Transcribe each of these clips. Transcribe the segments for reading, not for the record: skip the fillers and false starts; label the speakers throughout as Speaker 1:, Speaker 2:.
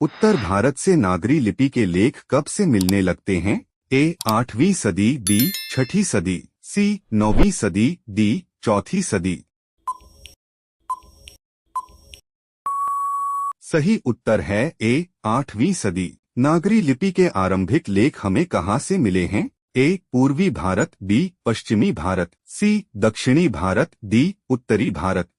Speaker 1: उत्तर भारत से नागरी लिपि के लेख कब से मिलने लगते हैं? ए 8वीं सदी, बी 6ठी सदी, सी 9वीं सदी, डी 4थी सदी। सही उत्तर है ए 8वीं सदी। नागरी लिपि के आरंभिक लेख हमें कहाँ से मिले हैं? ए पूर्वी भारत, बी पश्चिमी भारत, सी दक्षिणी भारत, डी उत्तरी भारत।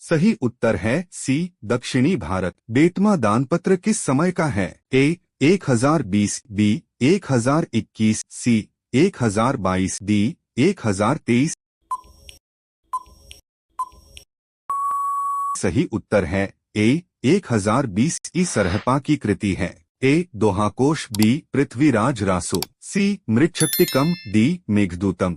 Speaker 1: सही उत्तर है सी दक्षिणी भारत। बेतमा दानपत्र किस समय का है? ए 1020, बी 1021, सी 1022, डी 1023। सही उत्तर है ए 1020 ई सरहपा की कृति है। ए दोहाकोश, बी पृथ्वीराज रासो, सी मृच्छकटिकम, डी मेघदूतम।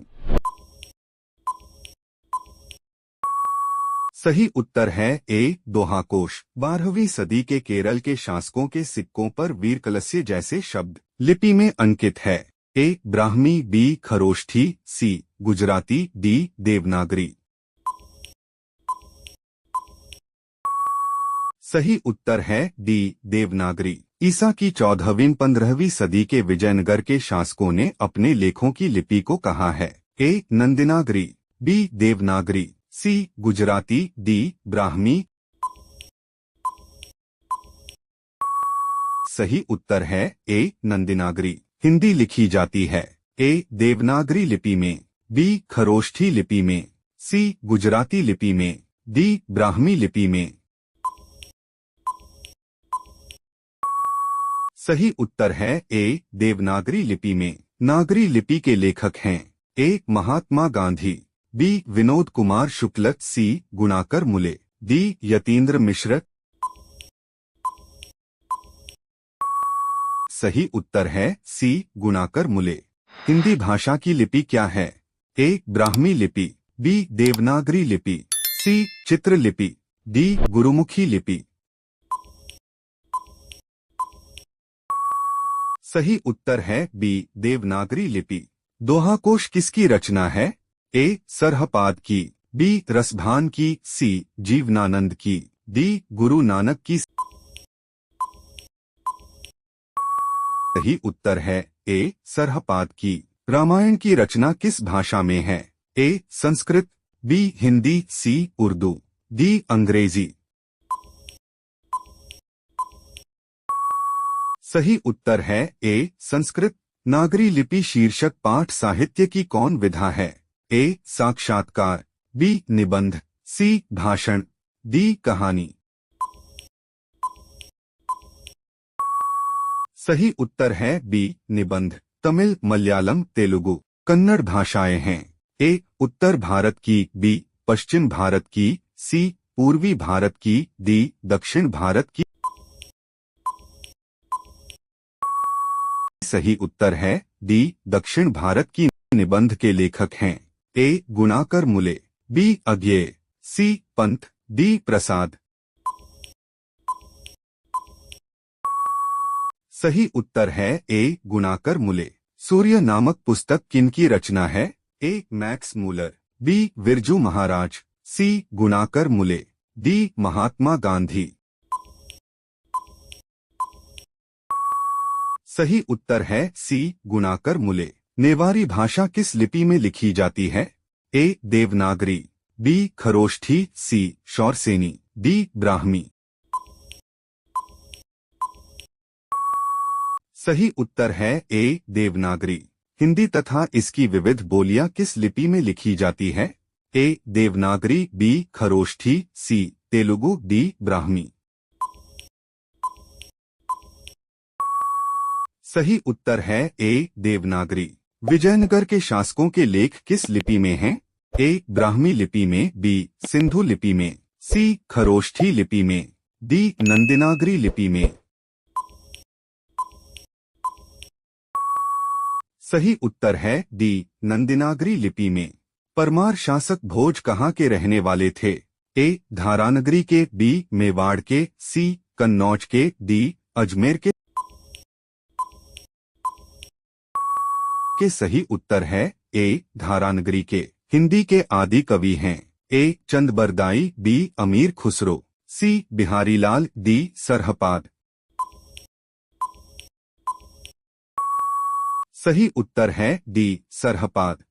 Speaker 1: सही उत्तर है ए दोहाकोश। 12वीं सदी के केरल के शासकों के सिक्कों पर वीरकलस्य जैसे शब्द लिपि में अंकित है। ए ब्राह्मी, बी खरोष्ठी, सी गुजराती, डी देवनागरी। सही उत्तर है डी देवनागरी। ईसा की 14वीं-15वीं सदी के विजयनगर के शासकों ने अपने लेखों की लिपि को कहा है। ए नंदिनागरी, बी देवनागरी, सी गुजराती, डी ब्राह्मी। सही उत्तर है ए नंदिनागरी। हिंदी लिखी जाती है ए देवनागरी लिपि में, बी खरोष्ठी लिपि में, सी गुजराती लिपि में, डी ब्राह्मी लिपि में। सही उत्तर है ए देवनागरी लिपि में। नागरी लिपि के लेखक हैं ए महात्मा गांधी, बी विनोद कुमार शुक्ल, सी गुणाकर मुले, डी यतीन्द्र मिश्र। सही उत्तर है सी गुणाकर मुले। हिंदी भाषा की लिपि क्या है? ए ब्राह्मी लिपि, बी देवनागरी लिपि, सी चित्र लिपि, डी गुरुमुखी लिपि। सही उत्तर है बी देवनागरी लिपि। दोहाकोश किसकी रचना है? ए सरहपाद की, बी रसभान की, सी जीवनानंद की, डी गुरु नानक की। सही उत्तर है ए सरहपाद की। रामायण की रचना किस भाषा में है? ए संस्कृत, बी हिंदी, सी उर्दू, डी अंग्रेजी। सही उत्तर है ए संस्कृत। नागरी लिपि शीर्षक पाठ साहित्य की कौन विधा है? ए साक्षात्कार, बी निबंध, सी भाषण, डी कहानी। सही उत्तर है बी निबंध। तमिल, मलयालम, तेलुगु, कन्नड़ भाषाएं हैं। ए उत्तर भारत की, बी पश्चिम भारत की, सी पूर्वी भारत की, डी दक्षिण भारत की। सही उत्तर है डी दक्षिण भारत की। निबंध के लेखक हैं ए गुणाकर मुले, बी अज्ञेय, सी पंत, डी प्रसाद। सही उत्तर है ए गुणाकर मुले। सूर्य नामक पुस्तक किनकी रचना है? ए मैक्स मूलर, बी विरजू महाराज, सी गुणाकर मुले, डी महात्मा गांधी। सही उत्तर है सी गुणाकर मुले। नेवारी भाषा किस लिपि में लिखी जाती है? ए देवनागरी, बी खरोष्ठी, सी शौरसेनी, डी ब्राह्मी। सही उत्तर है ए देवनागरी। हिंदी तथा इसकी विविध बोलियां किस लिपि में लिखी जाती है? ए देवनागरी, बी खरोष्ठी, सी तेलुगु, डी ब्राह्मी। सही उत्तर है ए देवनागरी। विजयनगर के शासकों के लेख किस लिपि में हैं? ए ब्राह्मी लिपि में, बी सिंधु लिपि में, सी खरोष्ठी लिपि में, डी नंदिनागरी लिपि में। सही उत्तर है डी नंदिनागरी लिपि में। परमार शासक भोज कहाँ के रहने वाले थे? ए धारानगरी के, बी मेवाड़ के, सी कन्नौज के, डी अजमेर के। सही उत्तर है ए धारानगरी के। हिंदी के आदि कवि हैं ए चंदबरदाई, बी अमीर खुसरो, सी बिहारीलाल, डी सरहपाद। सही उत्तर है डी सरहपाद।